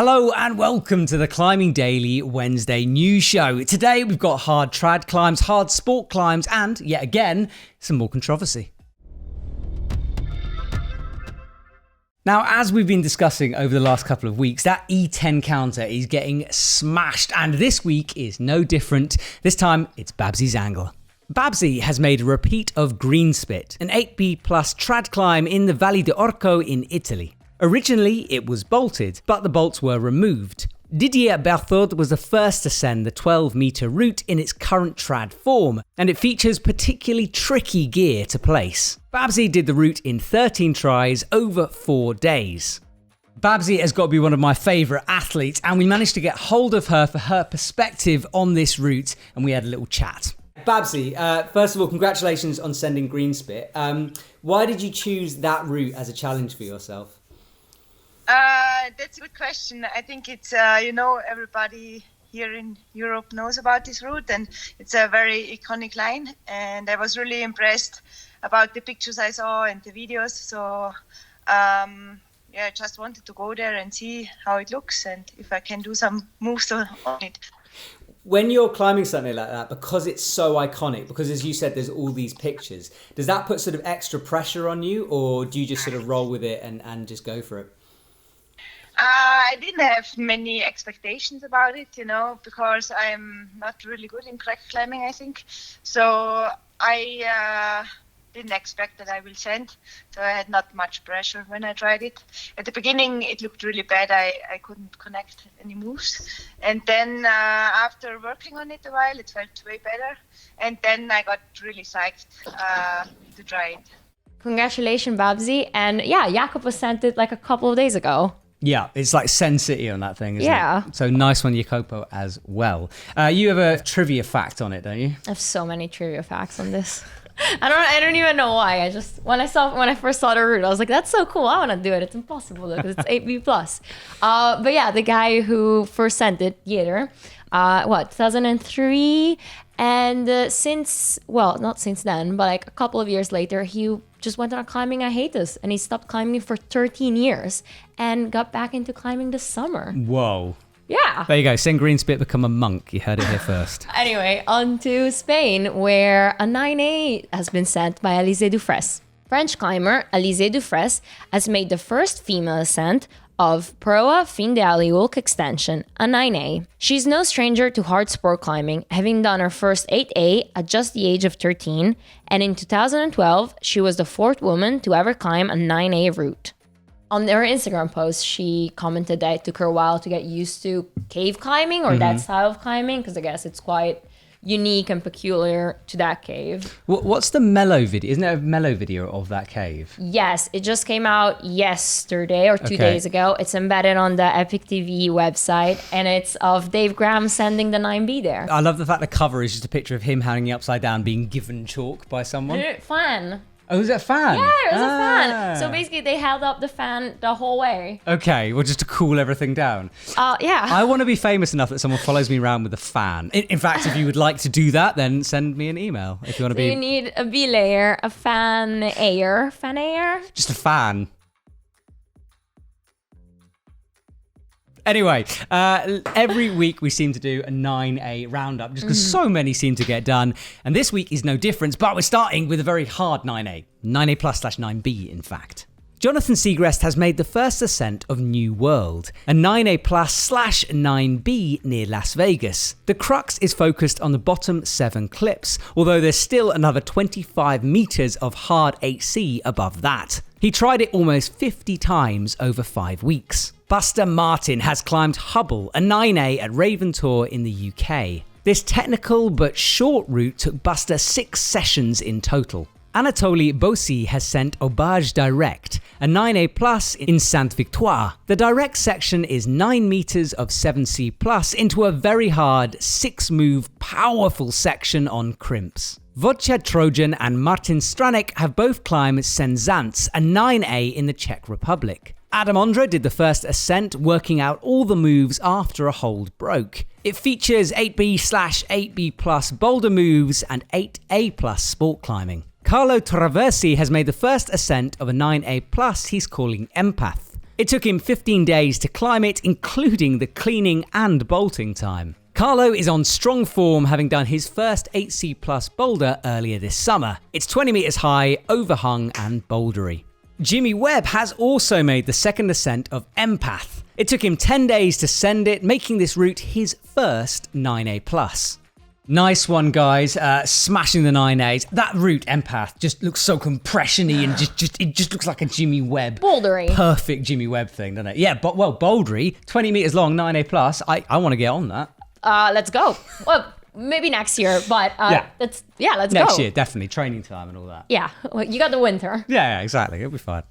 Hello and welcome to the Climbing Daily Wednesday news show. Today we've got hard trad climbs, hard sport climbs, and yet again, some more controversy. Now, as we've been discussing over the last couple of weeks, that E10 counter is getting smashed, and this week is no different. This time, it's Babsy Zangerl. Babsy has made a repeat of Greenspit, an 8B plus trad climb in the Valle d'Orco in Italy. Originally, it was bolted, but the bolts were removed. Didier Berthaud was the first to send the 12-metre route in its current trad form, and it features particularly tricky gear to place. Babsy did the route in 13 tries over 4 days. Babsy has got to be one of my favourite athletes, and we managed to get hold of her for her perspective on this route, and we had a little chat. Babsy, first of all, congratulations on sending Greenspit. Why did you choose that route as a challenge for yourself? That's a good question. I think it's, everybody here in Europe knows about this route, and it's a very iconic line. And I was really impressed about the pictures I saw and the videos. So, I just wanted to go there and see how it looks and if I can do some moves on it. When you're climbing something like that, because it's so iconic, because as you said, there's all these pictures, does that put sort of extra pressure on you, or do you just sort of roll with it and just go for it? I didn't have many expectations about it, because I'm not really good in crack climbing, I think. So I didn't expect that I will send. So I had not much pressure when I tried it. At the beginning, it looked really bad. I couldn't connect any moves. And then after working on it a while, it felt way better. And then I got really psyched to try it. Congratulations, Babsy. And yeah, Jakob was sent it like a couple of days ago. Yeah, it's like Sen City on that thing, isn't it? So nice one, Jacopo, as well. You have a trivia fact on it, don't you? I have so many trivia facts on this. I don't even know why. When I first saw the route, I was like, that's so cool. I want to do it. It's impossible though, because it's 8B plus. But yeah, the guy who first sent it, Yeater, 2003. And not since then, but like a couple of years later, he just went on a climbing hiatus and he stopped climbing for 13 years and got back into climbing this summer. Whoa. Yeah. There you go. Send Greenspit become a monk. You heard it here first. Anyway, on to Spain, where a 9A has been sent by Alizée Dufresne. French climber Alizée Dufresne has made the first female ascent of Proa Fin de Aliulk extension, a 9A. She's no stranger to hard sport climbing, having done her first 8A at just the age of 13, and in 2012, she was the 4th woman to ever climb a 9A route. On her Instagram post, she commented that it took her a while to get used to cave climbing or that style of climbing, because I guess it's quite unique and peculiar to that cave. What's the mellow video? Isn't there a mellow video of that cave? Yes, it just came out yesterday or 2 days ago. It's embedded on the EpicTV website, and it's of Dave Graham sending the 9B there. I love the fact the cover is just a picture of him hanging upside down being given chalk by someone. Fan. Oh, was it a fan? Yeah, it was a fan. So basically, they held up the fan the whole way. Okay, well, just to cool everything down. Yeah. I want to be famous enough that someone follows me around with a fan. In fact, if you would like to do that, then send me an email. If you want to be. You need a belayer, a fan-ayer. Fan-ayer? Just a fan. Anyway, every week we seem to do a 9A roundup just because so many seem to get done. And this week is no different, but we're starting with a very hard 9A. 9A plus / 9B, in fact. Jonathan Segrest has made the first ascent of New World, a 9A plus / 9B near Las Vegas. The crux is focused on the bottom 7 clips, although there's still another 25 meters of hard 8C above that. He tried it almost 50 times over 5 weeks. Buster Martin has climbed Hubble, a 9A at Raventor in the UK. This technical but short route took Buster 6 sessions in total. Anatoly Bossi has sent Aubage Direct, a 9A plus in Sainte-Victoire. The direct section is 9 meters of 7C plus into a very hard 6-move powerful section on crimps. Wojciech Trojan and Martin Stranek have both climbed Senzance, a 9A in the Czech Republic. Adam Ondra did the first ascent, working out all the moves after a hold broke. It features 8B / 8B plus boulder moves and 8A plus sport climbing. Carlo Traversi has made the first ascent of a 9A plus he's calling Empath. It took him 15 days to climb it, including the cleaning and bolting time. Carlo is on strong form, having done his first 8C plus boulder earlier this summer. It's 20 meters high, overhung and bouldery. Jimmy Webb has also made the second ascent of Empath. It took him 10 days to send it, making this route his first 9A plus. Nice one, guys. Smashing the 9As. That route, Empath, just looks so compression-y and it just looks like a Jimmy Webb. Bouldery. Perfect Jimmy Webb thing, doesn't it? Yeah, but bouldery, 20 meters long, 9A plus. I want to get on that. Let's go. Well, maybe next year, but let's go. Next year, definitely. Training time and all that. Yeah, well, you got the winter. Yeah, exactly. It'll be fine.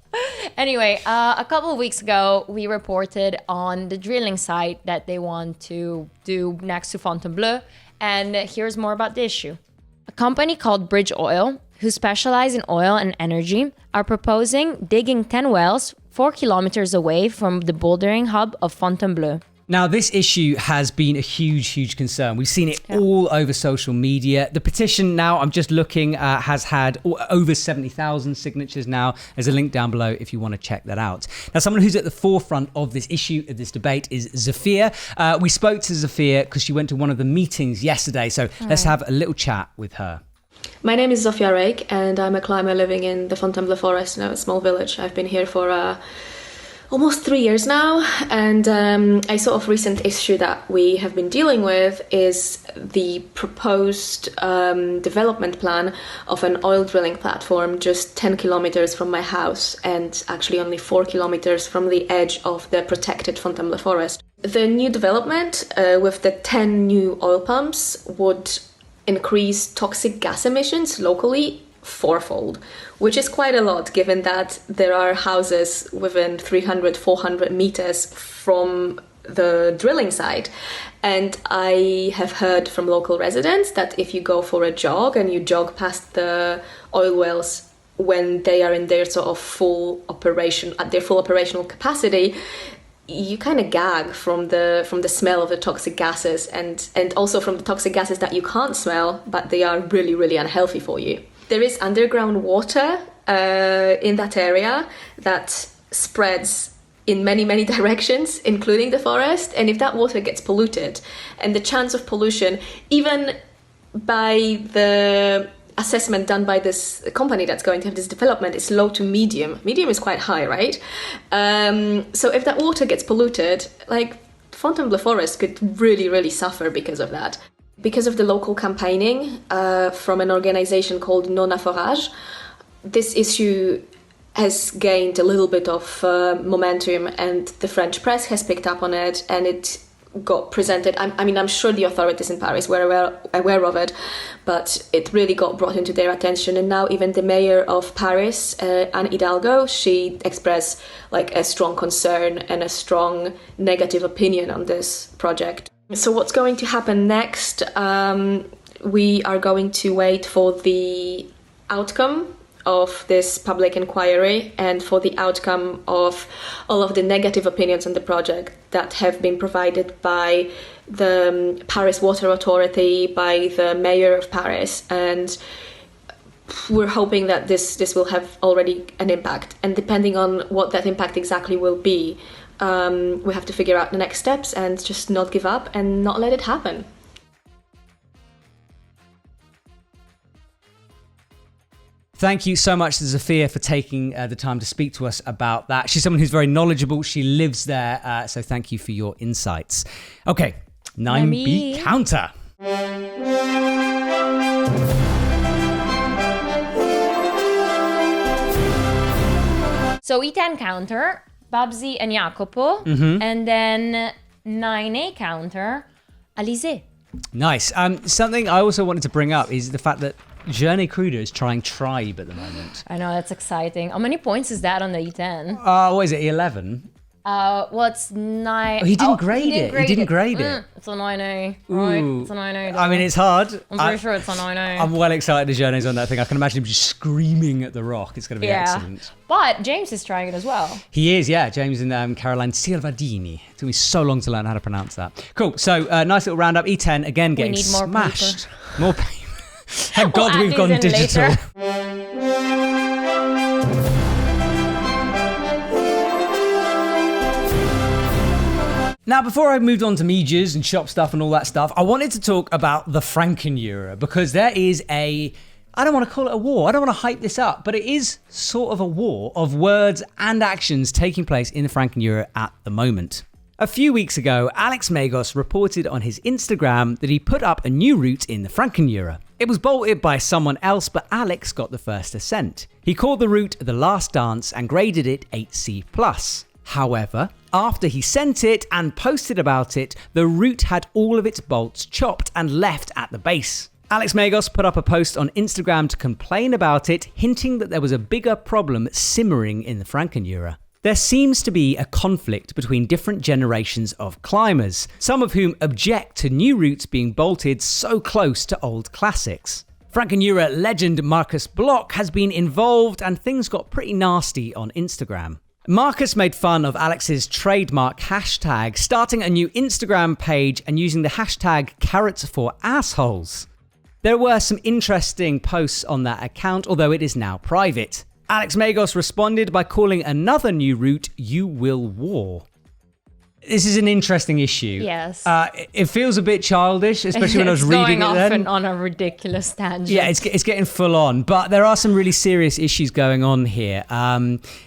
Anyway, a couple of weeks ago, we reported on the drilling site that they want to do next to Fontainebleau. And here's more about the issue. A company called Bridge Oil, who specialize in oil and energy, are proposing digging 10 wells 4 kilometers away from the bouldering hub of Fontainebleau. Now, this issue has been a huge concern. We've seen it all over social media. The petition now, I'm just looking, has had over 70,000 signatures now. There's a link down below if you want to check that out. Now, someone who's at the forefront of this issue, of this debate, is Zafia. We spoke to Zafia because she went to one of the meetings yesterday. So let's have a little chat with her. My name is Zofia Rake, and I'm a climber living in the Fontainebleau forest, a small village. I've been here for almost 3 years now, and a sort of recent issue that we have been dealing with is the proposed development plan of an oil drilling platform just 10 kilometers from my house and actually only 4 kilometers from the edge of the protected Fontainebleau forest. The new development with the 10 new oil pumps would increase toxic gas emissions locally fourfold, which is quite a lot given that there are houses within 300-400 meters from the drilling site. And I have heard from local residents that if you go for a jog and you jog past the oil wells when they are in their sort of full operation, at their full operational capacity, you kind of gag from the smell of the toxic gases and also from the toxic gases that you can't smell, but they are really unhealthy for you. There is underground water in that area that spreads in many directions, including the forest. And if that water gets polluted, and the chance of pollution, even by the assessment done by this company that's going to have this development, is low to medium. Medium is quite high, right? So if that water gets polluted, like Fontainebleau forest could really suffer because of that. Because of the local campaigning from an organization called Non Forage, this issue has gained a little bit of momentum, and the French press has picked up on it, and it got presented. I'm sure the authorities in Paris were aware of it, but it really got brought into their attention. And now even the mayor of Paris, Anne Hidalgo, she expressed like a strong concern and a strong negative opinion on this project. So what's going to happen next? We are going to wait for the outcome of this public inquiry and for the outcome of all of the negative opinions on the project that have been provided by the Paris Water Authority, by the mayor of Paris, and we're hoping that this will have already an impact. And depending on what that impact exactly will be, we have to figure out the next steps and just not give up and not let it happen. Thank you so much to Zafia for taking the time to speak to us about that. She's someone who's very knowledgeable. She lives there. So thank you for your insights. Okay, 9B counter. So E10 counter, Babsy and Jacopo, and then 9A counter, Alizé. Nice. Something I also wanted to bring up is the fact that Journey Cruder is trying Tribe at the moment. I know, that's exciting. How many points is that on the E10? What is it, 11? Well, it's 9. Oh, he didn't grade it. He didn't grade it. It's a 9A. Right? It's a 9A. I mean, it's hard. I'm pretty sure it's a 9A. I'm well excited the Journey's on that thing. I can imagine him just screaming at the rock. It's going to be excellent. But James is trying it as well. He is, yeah. James and Caroline Silvadini. It took me so long to learn how to pronounce that. Cool. So, nice little roundup. E10, again, getting smashed. More paper. Thank God we've gone digital. Now, before I moved on to Mejas and shop stuff and all that stuff, I wanted to talk about the Frankenjura because there is I don't want to call it a war. I don't want to hype this up, but it is sort of a war of words and actions taking place in the Frankenjura at the moment. A few weeks ago, Alex Megos reported on his Instagram that he put up a new route in the Frankenjura. It was bolted by someone else, but Alex got the first ascent. He called the route The Last Dance and graded it 8C+. However, after he sent it and posted about it, the route had all of its bolts chopped and left at the base. Alex Megos put up a post on Instagram to complain about it, hinting that there was a bigger problem simmering in the Frankenjura. There seems to be a conflict between different generations of climbers, some of whom object to new routes being bolted so close to old classics. Frankenjura legend Marcus Block has been involved and things got pretty nasty on Instagram. Marcus made fun of Alex's trademark hashtag, starting a new Instagram page and using the hashtag #carrots4assholes. There were some interesting posts on that account, although it is now private. Alex Megos responded by calling another new route You Will War. This is an interesting issue. Yes. It feels a bit childish, especially when I was reading it then. Going off on a ridiculous tangent. Yeah, it's getting full on, but there are some really serious issues going on here.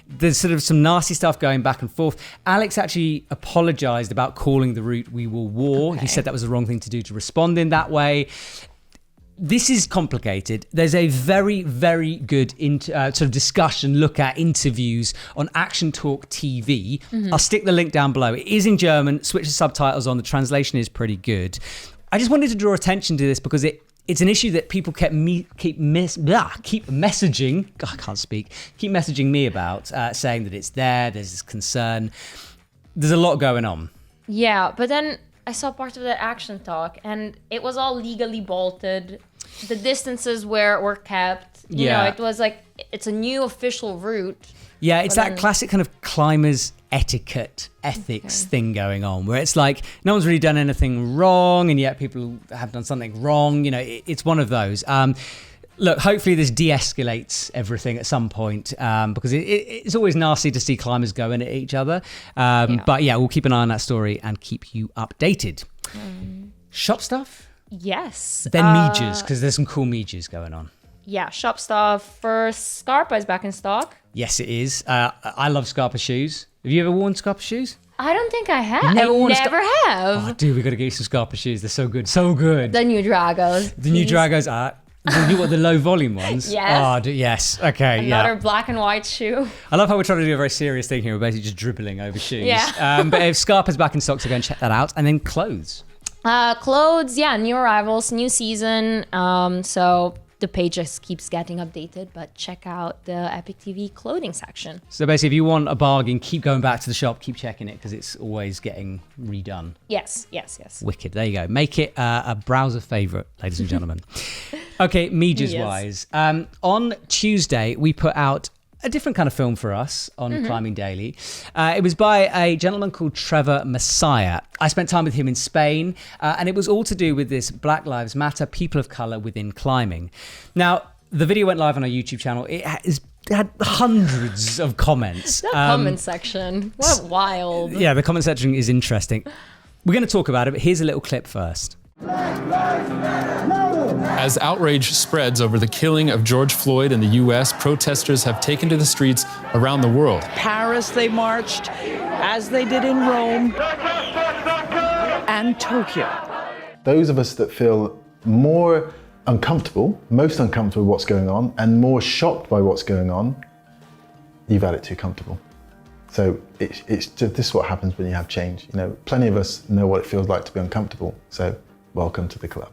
There's sort of some nasty stuff going back and forth. Alex actually apologized about calling the route We Will War. Okay. He said that was the wrong thing to do to respond in that way. This is complicated. There's a very, very good sort of discussion, look at interviews on Action Talk TV. Mm-hmm. I'll stick the link down below. It is in German, switch the subtitles on. The translation is pretty good. I just wanted to draw attention to this because it's an issue that people keep messaging. God, I can't speak. Keep messaging me about, saying that it's there's this concern. There's a lot going on. Yeah, but then I saw part of that Action Talk and it was all legally bolted. The distances were kept. You know, it was like, it's a new official route. Yeah, it's that classic kind of climbers etiquette, ethics thing going on where it's like no one's really done anything wrong and yet people have done something wrong. You know, it's one of those. Look, hopefully this de-escalates everything at some point because it's always nasty to see climbers going at each other. But yeah, we'll keep an eye on that story and keep you updated. Shop stuff? Yes. Then Mejas, because there's some cool Mejas going on. Yeah, shop stuff. First, Scarpa is back in stock. Yes, it is. I love Scarpa shoes. Have you ever worn Scarpa shoes? I don't think I have. I never have. Oh, dude, we got to get you some Scarpa shoes. They're so good. So good. The new Dragos. The new Dragos are... the low volume ones? Yes. Oh, yes. Okay, Another black and white shoe. I love how we're trying to do a very serious thing here. We're basically just dribbling over shoes. Yeah. But if Scarpa's back in stock, so go and check that out. And then clothes. Clothes, yeah, new arrivals, new season. So the page just keeps getting updated, but check out the EpicTV clothing section. So basically, if you want a bargain, keep going back to the shop, keep checking it because it's always getting redone. Yes. Wicked. There you go. Make it a browser favorite, ladies and gentlemen. Okay, Mejas wise. On Tuesday, we put out a different kind of film for us on Climbing Daily. It was by a gentleman called Trevor Messiah. I spent time with him in Spain, and it was all to do with this Black Lives Matter, people of color within climbing. Now, the video went live on our YouTube channel. It had hundreds of comments. The comment section, what wild. Yeah, the comment section is interesting. We're going to talk about it, but here's a little clip first. As outrage spreads over the killing of George Floyd in the U.S., protesters have taken to the streets around the world. Paris, they marched, as they did in Rome and Tokyo. Those of us that feel more uncomfortable, most uncomfortable with what's going on, and more shocked by what's going on, you've had it too comfortable. So it's just, this is what happens when you have change. You know, plenty of us know what it feels like to be uncomfortable. So welcome to the club.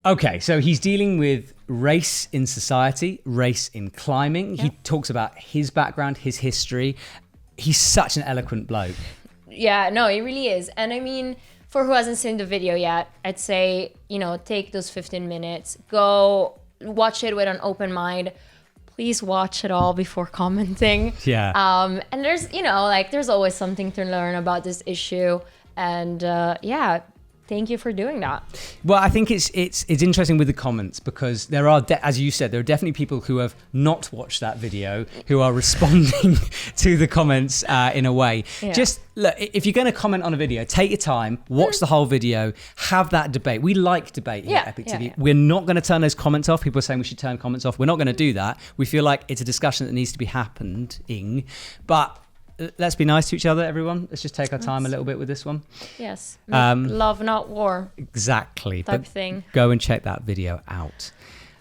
Okay, so he's dealing with race in society, race in climbing. Yeah. He talks about his background, his history. He's such an eloquent bloke. Yeah, no, he really is. And I mean, for who hasn't seen the video yet, I'd say, you know, take those 15 minutes, go watch it with an open mind. Please watch it all before commenting. Yeah. And there's, you know, like there's always something to learn about this issue. And yeah, Thank you for doing that. Well, I think it's interesting with the comments because there are, as you said, there are definitely people who have not watched that video who are responding to the comments in a way. Yeah. Just look, if you're going to comment on a video, take your time, watch the whole video, have that debate. We like debate here at EpicTV. Yeah. We're not going to turn those comments off. People are saying we should turn comments off. We're not going to do that. We feel like it's a discussion that needs to be happening, but let's be nice to each other, everyone. Let's just take our time a little bit with this one. Yes. Love, not war. Exactly. Type thing. Go and check that video out.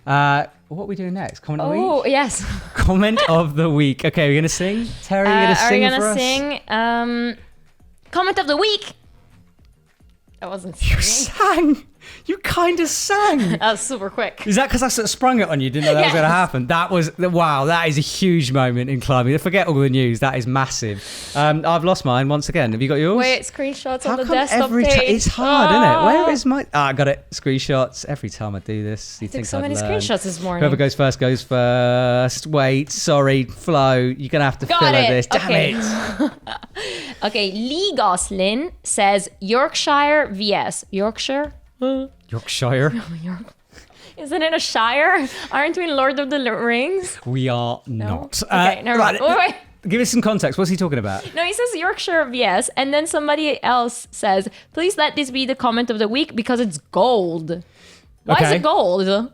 What are we doing next? Comment of the week? Oh, yes. Comment of the week. Okay, we're going to sing? Terry, you're going to sing for us? Are we going to sing? Comment of the week. I wasn't singing. You sang. You kind of sang. That was super quick. Is that because I sort of sprung it on you? Didn't know that was going to happen. Wow, that is a huge moment in climbing. Forget all the news. That is massive. I've lost mine once again. Have you got yours? Wait, screenshots How on the come desktop page. It's hard, isn't it? Where is my... I got it. Screenshots. Every time I do this. I took so many screenshots this morning. Whoever goes first goes first. Wait, sorry. Flo, you're going to have to fill this. Damn it. Okay, Lee Goslin says Yorkshire vs. Yorkshire? Yorkshire. Isn't it a shire? Aren't we in Lord of the Rings? We are not. Okay, never mind. Wait. Give us some context. What's he talking about? No, he says Yorkshire vs. And then somebody else says, please let this be the comment of the week because it's gold. Why is it gold?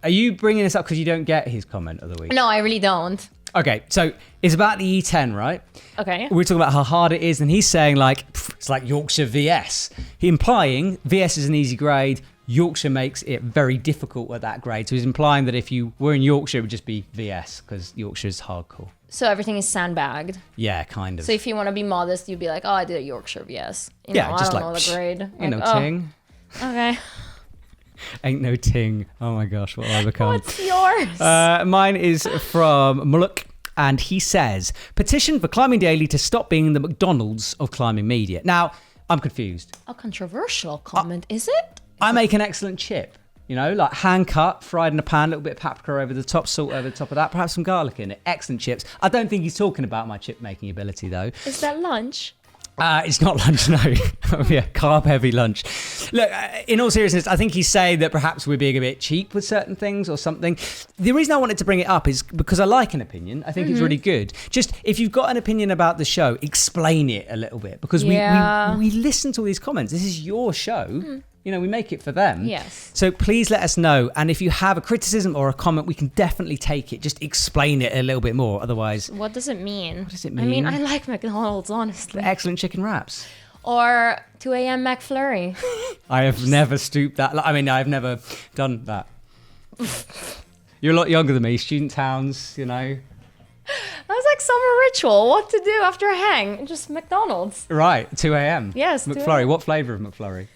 Are you bringing this up because you don't get his comment of the week? No, I really don't. Okay, so it's about the E10, right? Okay. We're talking about how hard it is, and he's saying it's like Yorkshire VS. He implying VS is an easy grade, Yorkshire makes it very difficult at that grade. So he's implying that if you were in Yorkshire, it would just be VS because Yorkshire is hardcore. So everything is sandbagged. Yeah, kind of. So if you want to be modest, you'd be like, oh, I did a Yorkshire VS. I don't know the grade. Ain't no ting. Okay. Ain't no ting. Oh my gosh, what have I become? What's yours? Mine is from Muluk, and he says, petition for Climbing Daily to stop being the McDonald's of climbing media. Now, I'm confused. A controversial comment, is it? I make an excellent chip. Like hand cut, fried in a pan, a little bit of paprika over the top, salt over the top of that, perhaps some garlic in it. Excellent chips. I don't think he's talking about my chip making ability, though. Is that lunch? It's not lunch, no. Yeah, carb-heavy lunch. Look, in all seriousness, I think he's saying that perhaps we're being a bit cheap with certain things or something. The reason I wanted to bring it up is because I like an opinion. I think it's really good. Just, if you've got an opinion about the show, explain it a little bit. Because we listen to all these comments. This is your show. We make it for them. Yes. So please let us know. And if you have a criticism or a comment, we can definitely take it. Just explain it a little bit more. Otherwise... What does it mean? What does it mean? I mean, I like McDonald's, honestly. Excellent chicken wraps. Or 2 a.m. McFlurry. I have never stooped that. I've never done that. You're a lot younger than me. Student towns, That was like summer ritual. What to do after a hang? Just McDonald's. Right, 2 a.m. Yes, McFlurry. What flavour of McFlurry?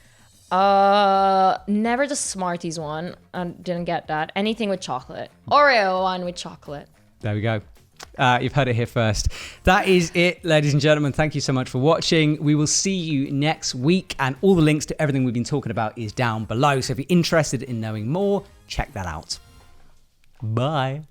Never the Smarties one. I didn't get that. Anything with chocolate. Oreo one with chocolate. There we go. You've heard it here first. That is it, ladies and gentlemen. Thank you so much for watching. We will see you next week, and all the links to everything we've been talking about is down below. So if you're interested in knowing more, check that out. Bye.